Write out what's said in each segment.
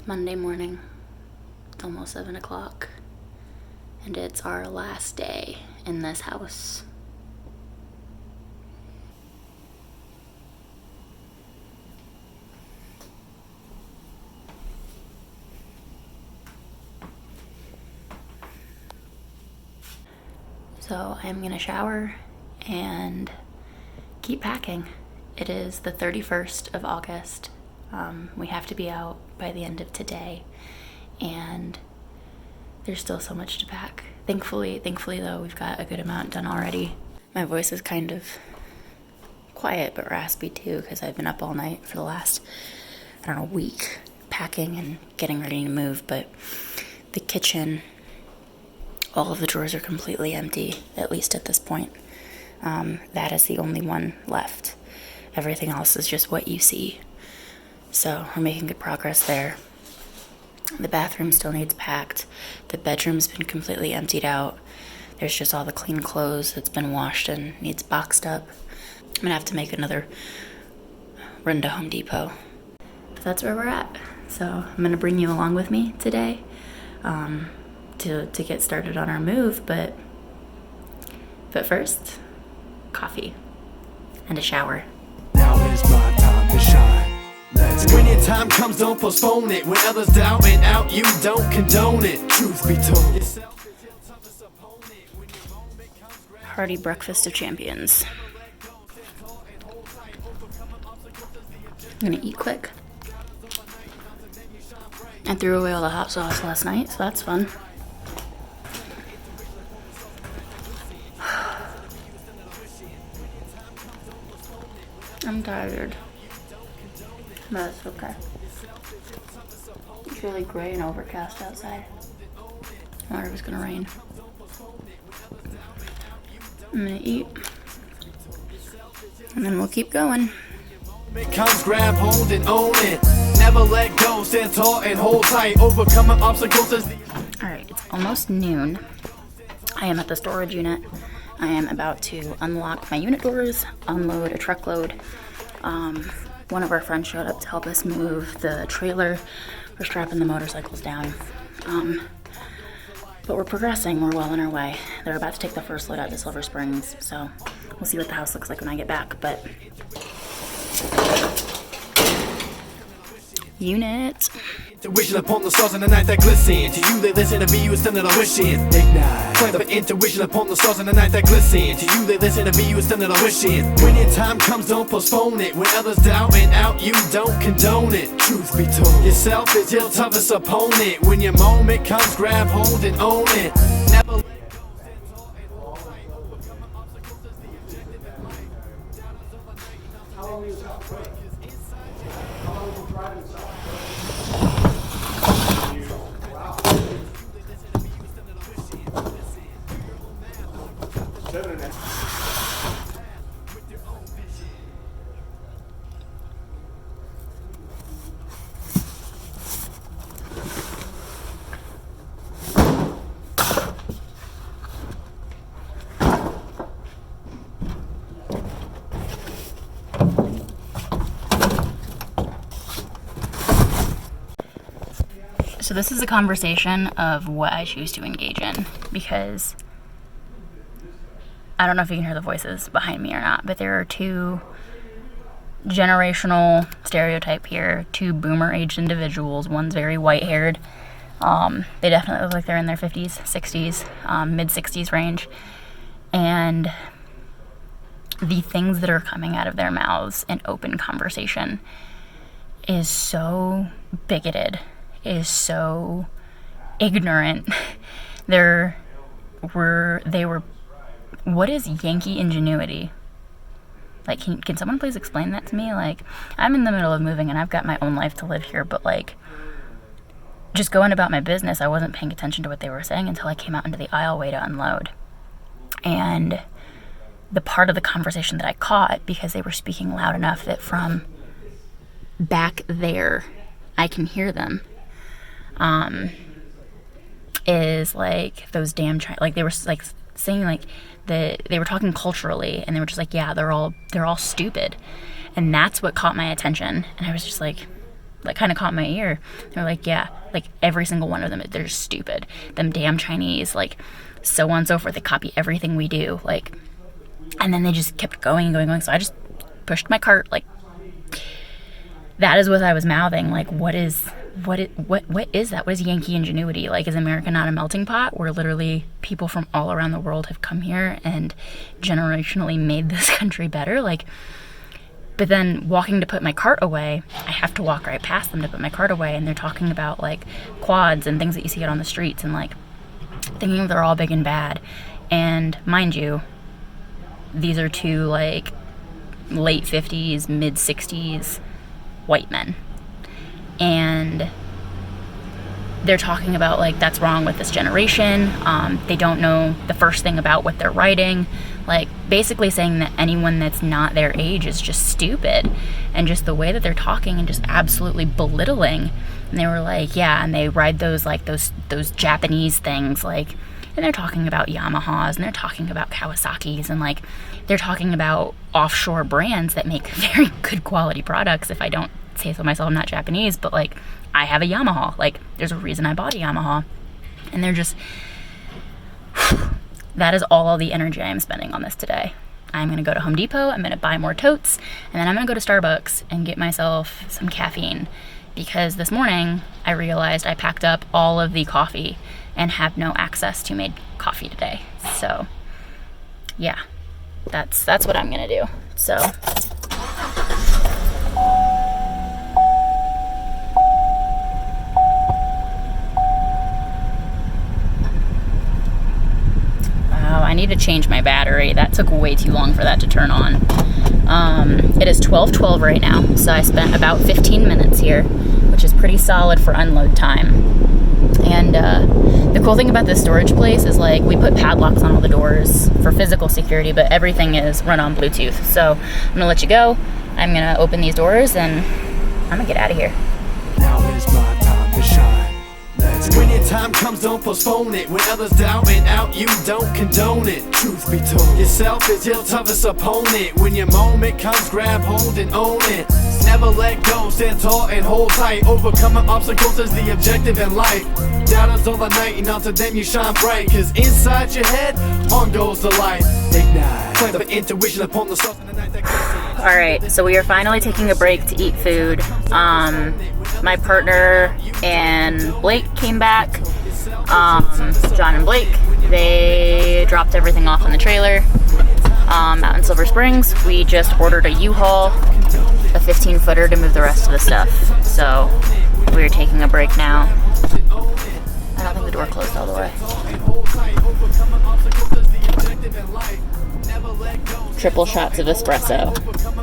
Monday morning. It's almost 7 o'clock. And it's our last day in this house. So I'm gonna shower and keep packing. It is the 31st of August. We have to be out by the end of today, and there's still so much to pack. Thankfully though, we've got a good amount done already. My voice is kind of quiet but raspy too, because I've been up all night for the last, week, packing and getting ready to move. But the kitchen, all of the drawers are completely empty, at least at this point. That is the only one left. Everything else is just what you see. So we're making good progress there. The bathroom still needs packed. The bedroom's been completely emptied out. There's just all the clean clothes that's been washed and needs boxed up. I'm gonna have to make another run to Home Depot. But that's where we're at. So I'm gonna bring you along with me today to get started on our move. But first, coffee and a shower. Now is my time to shine. Let's go. When your time comes, don't postpone it. When others doubt and out, you don't condone it. Truth be told, Hearty breakfast of champions. I'm gonna eat quick. I threw away all the hot sauce last night, so that's fun. I'm tired. But it's okay. It's really gray and overcast outside. I thought it was gonna rain. I'm gonna eat. And then we'll keep going. it comes, grab hold and own it. Never let go, stand tall and hold tight. Overcoming obstacles is the... Alright, it's almost noon. I am at the storage unit. I am about to unlock my unit doors, unload a truckload. One of our friends showed up to help us move the trailer. We're strapping the motorcycles down. But we're progressing. We're well on our way. They're about to take the first load out to Silver Springs, so we'll see what the house looks like when I get back. But unit. Intuition upon the stars in the night that glisten. To you they listen, to be you is something I wish in. Ignite. Play the intuition upon the stars in the night that glisten. To you they listen, to be you is something I wish in. When your time comes, don't postpone it. When others doubt and out, you don't condone it. Truth be told, yourself is your toughest opponent. When your moment comes, grab hold and own it. Never let go, stand tall and hold tight. Overcoming obstacles is the objective in life. Doubters of the night, enough to take yourself break. 'Cause inside you, how long you driving south? So this is a conversation of what I choose to engage in, because I don't know if you can hear the voices behind me or not, but there are two generational stereotype here, two boomer-aged individuals. One's very white-haired. They definitely look like they're in their 50s, 60s, mid-60s range. And the things that are coming out of their mouths in open conversation is so bigoted, is so ignorant. They were what is Yankee ingenuity? Like, can someone please explain that to me? Like, I'm in the middle of moving and I've got my own life to live here, but like, just going about my business, I wasn't paying attention to what they were saying until I came out into the aisleway to unload. And the part of the conversation that I caught, because they were speaking loud enough that from back there I can hear them, is like, those damn like, they were like saying like they were talking culturally, and they were just like, yeah, they're all stupid. And that's what caught my attention. And I was just like, like kind of caught my ear. They're like, yeah, like every single one of them, they're just stupid. Them damn Chinese, like so on and so forth. They copy everything we do, like, and then they just kept going and going. So I just pushed my cart. Like, that is what I was mouthing. Like, what is that? What is Yankee ingenuity? Like, is America not a melting pot where literally people from all around the world have come here and generationally made this country better? Like, but then walking to put my cart away, I have to walk right past them to put my cart away, and they're talking about like quads and things that you see out on the streets, and like thinking they're all big and bad. And mind you, these are two like late 50s, mid 60s white men. And they're talking about like, that's wrong with this generation. They don't know the first thing about what they're writing. Like, basically saying that anyone that's not their age is just stupid. And just the way that they're talking and just absolutely belittling. And they were like, yeah, and they ride those like those Japanese things, like, and they're talking about Yamahas and they're talking about Kawasaki's, and like they're talking about offshore brands that make very good quality products. If I don't say so myself, I'm not Japanese, but like I have a Yamaha. Like, there's a reason I bought a Yamaha. And they're just, that is all the energy I am spending on this today. I'm going to go to Home Depot, I'm going to buy more totes, and then I'm going to go to Starbucks and get myself some caffeine, because this morning I realized I packed up all of the coffee and have no access to made coffee today. So yeah, that's what I'm going to do. So I need to change my battery. That took way too long for that to turn on. It is 12:12 right now, so I spent about 15 minutes here, which is pretty solid for unload time. And the cool thing about this storage place is like we put padlocks on all the doors for physical security, but everything is run on Bluetooth. So I'm gonna let you go. I'm gonna open these doors and I'm gonna get out of here. Now is my time to shine. When your time comes, don't postpone it. When others doubt and out, you don't condone it. Truth be told, yourself is your toughest opponent. When your moment comes, grab hold and own it. Never let go, stand tall and hold tight. Overcoming obstacles is the objective in life. Doubters all the night, and onto them you shine bright. Cause inside your head, on goes the light. Ignite, play the intuition upon the stars in the night that glistens. Alright, so we are finally taking a break to eat food. My partner and Blake came back. John and Blake, they dropped everything off in the trailer out in Silver Springs. We just ordered a U-Haul, a 15-footer to move the rest of the stuff. So we're taking a break now. I don't think the door closed all the way. Triple shots of espresso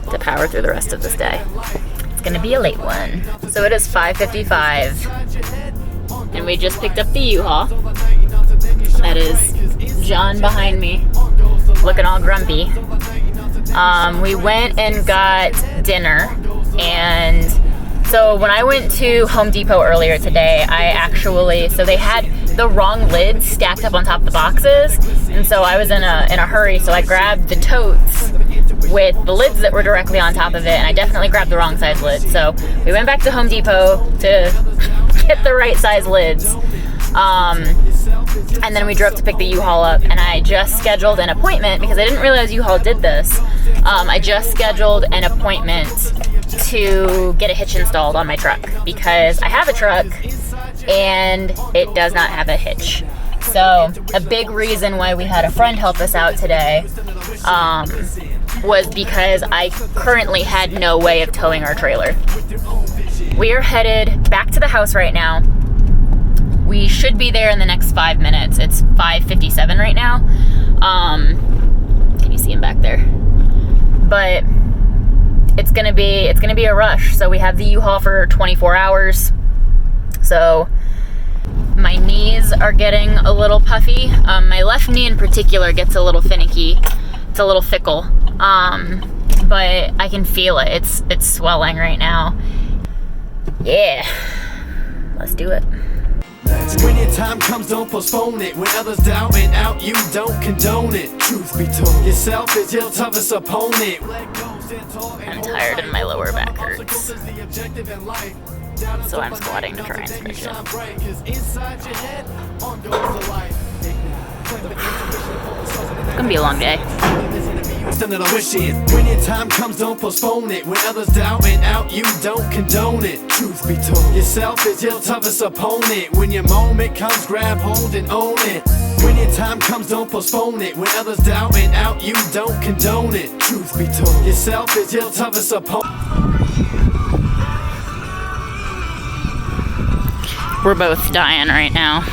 to power through the rest of this day. It's gonna be a late one. So it is 5:55, and we just picked up the U-Haul. That is John behind me, looking all grumpy. We went and got dinner, and so when I went to Home Depot earlier today, so they had the wrong lids stacked up on top of the boxes, and so I was in a hurry, so I grabbed the totes with the lids that were directly on top of it, and I definitely grabbed the wrong size lid. So we went back to Home Depot to get the right size lids. And then we drove to pick the U-Haul up, and I just scheduled an appointment because I didn't realize U-Haul did this. I just scheduled an appointment to get a hitch installed on my truck because I have a truck and it does not have a hitch. So a big reason why we had a friend help us out today was because I currently had no way of towing our trailer. We are headed back to the house right now. We should be there in the next 5 minutes. It's 5:57 right now. Can you see him back there? But it's gonna be a rush. So we have the U-Haul for 24 hours. So my knees are getting a little puffy. My left knee in particular gets a little finicky. It's a little fickle. But I can feel it. It's swelling right now. Yeah. Let's do it. When your time comes, don't postpone it. When others doubt and out, you don't condone it. Truth be told, yourself is your toughest opponent. I'm tired and my lower back hurts. So I'm squatting to try and stretch it. It's gonna be a long day. When your time comes, don't postpone it. When others doubt and out, you don't condone it. Truth be told, yourself is your toughest opponent. When your moment comes, grab hold and own it. When your time comes, don't postpone it. When others doubt and out, you don't condone it. Truth be told, yourself is your toughest opponent. We're both dying right now.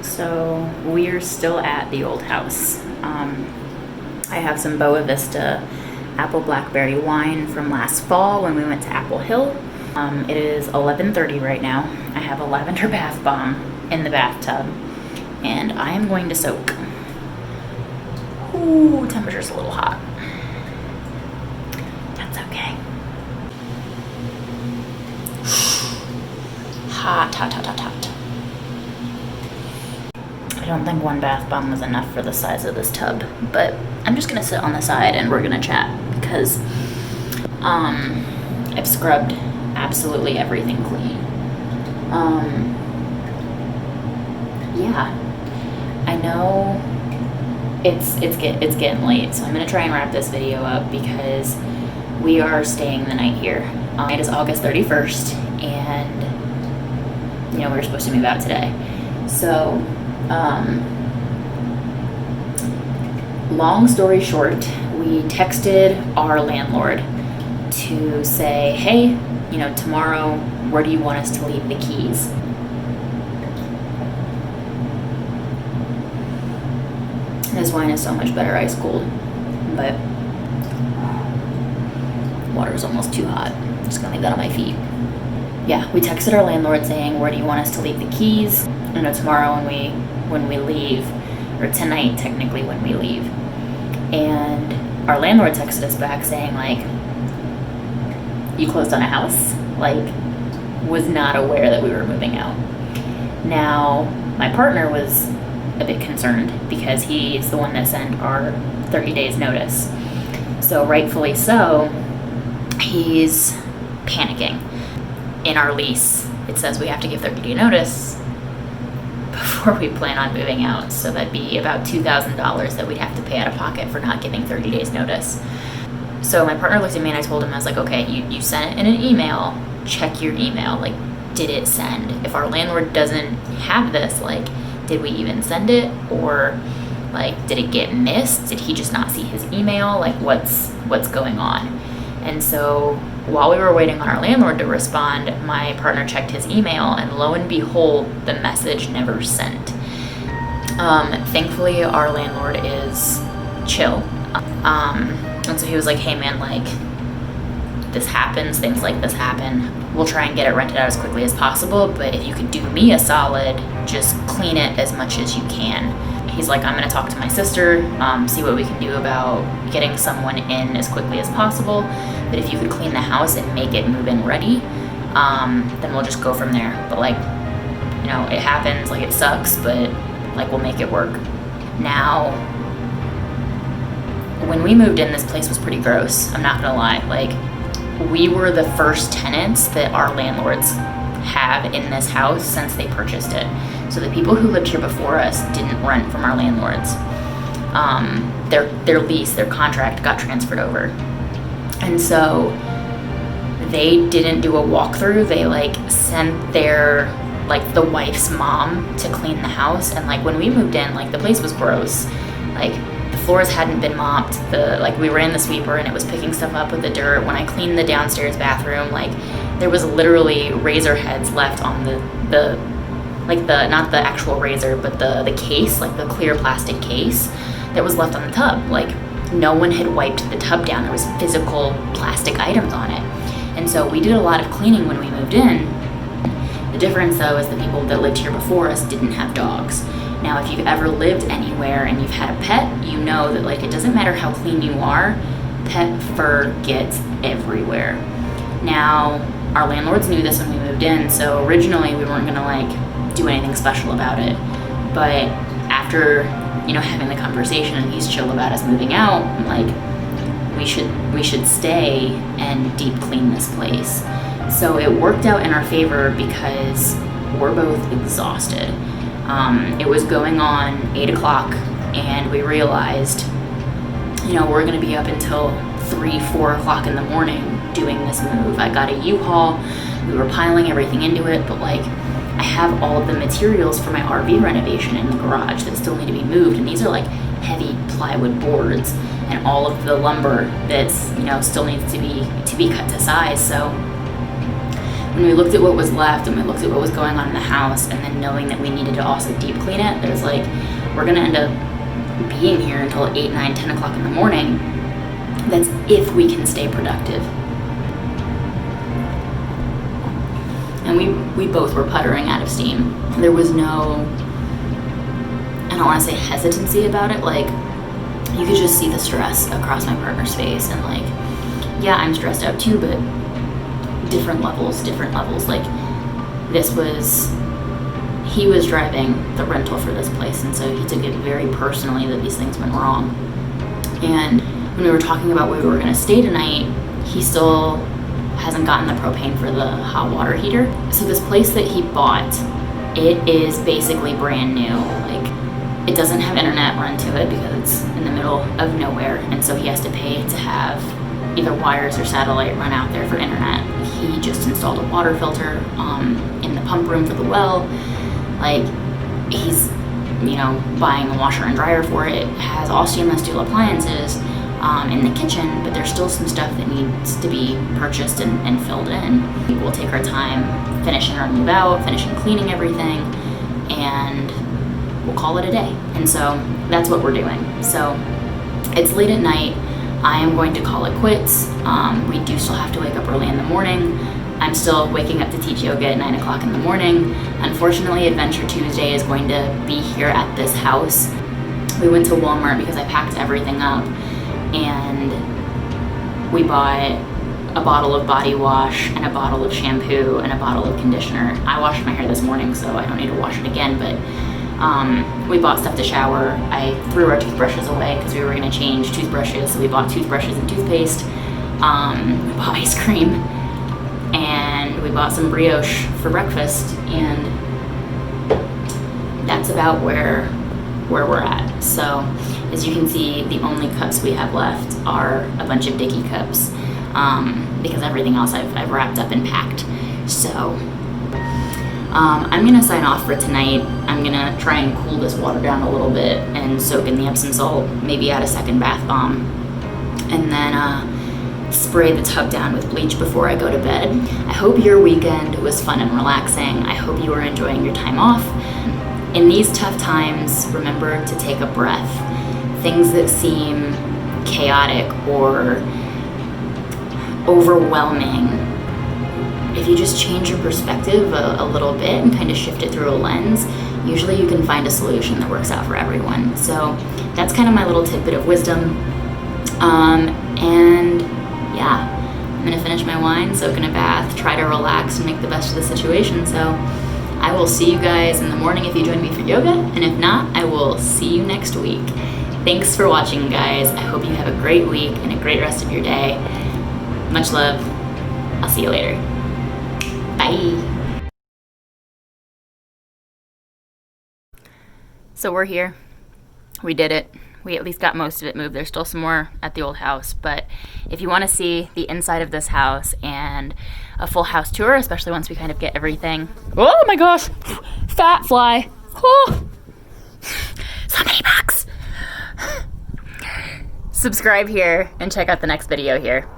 So we're still at the old house. I have some Boa Vista apple blackberry wine from last fall when we went to Apple Hill. It is 11:30 right now. I have a lavender bath bomb in the bathtub and I am going to soak. Ooh, temperature's a little hot. That's okay. Hot, hot, hot, hot, hot. I don't think one bath bomb was enough for the size of this tub, but I'm just gonna sit on the side and we're gonna chat because I've scrubbed absolutely everything clean. Yeah, I know it's getting late, so I'm gonna try and wrap this video up because we are staying the night here. It is August 31st, and we were supposed to move out today. So, long story short, we texted our landlord to say, hey, tomorrow, where do you want us to leave the keys? This wine is so much better ice cold, but water is almost too hot. I'm just gonna leave that on my feet. Yeah, we texted our landlord saying, where do you want us to leave the keys? Tomorrow when we leave, or tonight technically when we leave. And our landlord texted us back saying, like, you closed on a house? Like, was not aware that we were moving out. Now, my partner was a bit concerned because he's the one that sent our 30 days notice. So rightfully so, he's panicking. In our lease, it says we have to give 30-day notice before we plan on moving out. So that'd be about $2,000 that we'd have to pay out of pocket for not giving 30 days notice. So my partner looked at me and I told him, I was like, okay, you sent it in an email, check your email. Like, did it send? If our landlord doesn't have this, like, did we even send it? Or like, did it get missed? Did he just not see his email? Like, what's going on? And so while we were waiting on our landlord to respond, my partner checked his email and lo and behold, the message never sent. Thankfully, our landlord is chill. And so he was like, hey man, like, this happens, things like this happen. We'll try and get it rented out as quickly as possible, but if you could do me a solid, just clean it as much as you can. He's like, I'm gonna talk to my sister, see what we can do about getting someone in as quickly as possible. But if you could clean the house and make it move-in ready, then we'll just go from there. But like, it happens, like it sucks, but like we'll make it work. Now, when we moved in, this place was pretty gross. I'm not gonna lie. Like, we were the first tenants that our landlords have in this house since they purchased it. So the people who lived here before us didn't rent from our landlords. Their lease, their contract got transferred over. And so they didn't do a walkthrough. They like sent their, like, the wife's mom to clean the house. And like when we moved in, like the place was gross. Like the floors hadn't been mopped. We ran the sweeper and it was picking stuff up with the dirt. When I cleaned the downstairs bathroom, like there was literally razor heads left on not the actual razor, but the case, like the clear plastic case that was left on the tub. Like no one had wiped the tub down. There was physical plastic items on it. And so we did a lot of cleaning when we moved in. The difference though is the people that lived here before us didn't have dogs. Now, if you've ever lived anywhere and you've had a pet, you know that like it doesn't matter how clean you are, pet fur gets everywhere. Now, our landlords knew this when we moved in, so originally we weren't gonna like do anything special about it. But after you know, having the conversation, and he's chill about us moving out. I'm like, we should stay and deep clean this place. So it worked out in our favor because we're both exhausted. It was going on 8 o'clock, and we realized, you know, we're gonna be up until 3, 4 o'clock in the morning doing this move. I got a U-Haul, we were piling everything into it, but like, I have all of the materials for my RV renovation in the garage that still need to be moved, and these are like heavy plywood boards and all of the lumber that's, you know, still needs to be cut to size. So when we looked at what was left and we looked at what was going on in the house, and then knowing that we needed to also deep clean it, there's like, we're gonna end up being here until 8, 9, 10 o'clock in the morning. That's if we can stay productive. And we both were puttering out of steam. There was no, I don't want to say hesitancy about it, like, you could just see the stress across my partner's face, and like, yeah, I'm stressed out too, but different levels. Like, he was driving the rental for this place, and so he took it very personally that these things went wrong. And when we were talking about where we were gonna stay tonight, he still hasn't gotten the propane for the hot water heater. So this place that he bought, it is basically brand new. Like, it doesn't have internet run to it because it's in the middle of nowhere, and so he has to pay to have either wires or satellite run out there for internet. He just installed a water filter in the pump room for the well. Like, he's, you know, buying a washer and dryer for it. It has all stainless steel appliances in the kitchen, but there's still some stuff that needs to be purchased and filled in. We'll take our time finishing our move out, finishing cleaning everything, and we'll call it a day. And so that's what we're doing. So it's late at night. I am going to call it quits. We do still have to wake up early in the morning. I'm still waking up to teach yoga at 9 o'clock in the morning. Unfortunately, Adventure Tuesday is going to be here at this house. We went to Walmart because I packed everything up, and we bought a bottle of body wash and a bottle of shampoo and a bottle of conditioner. I washed my hair this morning, so I don't need to wash it again, but we bought stuff to shower. I threw our toothbrushes away because we were gonna change toothbrushes, so we bought toothbrushes and toothpaste. We bought ice cream, and we bought some brioche for breakfast, and that's about where we're at. So as you can see, the only cups we have left are a bunch of Dicky cups, because everything else I've wrapped up and packed. So I'm gonna sign off for tonight. I'm gonna try and cool this water down a little bit and soak in the Epsom salt, maybe add a second bath bomb, and then spray the tub down with bleach before I go to bed. I hope your weekend was fun and relaxing. I hope you are enjoying your time off. In these tough times, remember to take a breath. Things that seem chaotic or overwhelming, if you just change your perspective a little bit and kind of shift it through a lens, usually you can find a solution that works out for everyone. So that's kind of my little tidbit of wisdom. And yeah, I'm gonna finish my wine, soak in a bath, try to relax and make the best of the situation. So I will see you guys in the morning if you join me for yoga, and if not, I will see you next week. Thanks for watching, guys. I hope you have a great week and a great rest of your day. Much love. I'll see you later. Bye. So we're here. We did it. We at least got most of it moved. There's still some more at the old house, but if you want to see the inside of this house and a full house tour, especially once we kind of get everything. Oh my gosh, fat fly. Oh, so many bugs. Subscribe here and check out the next video here.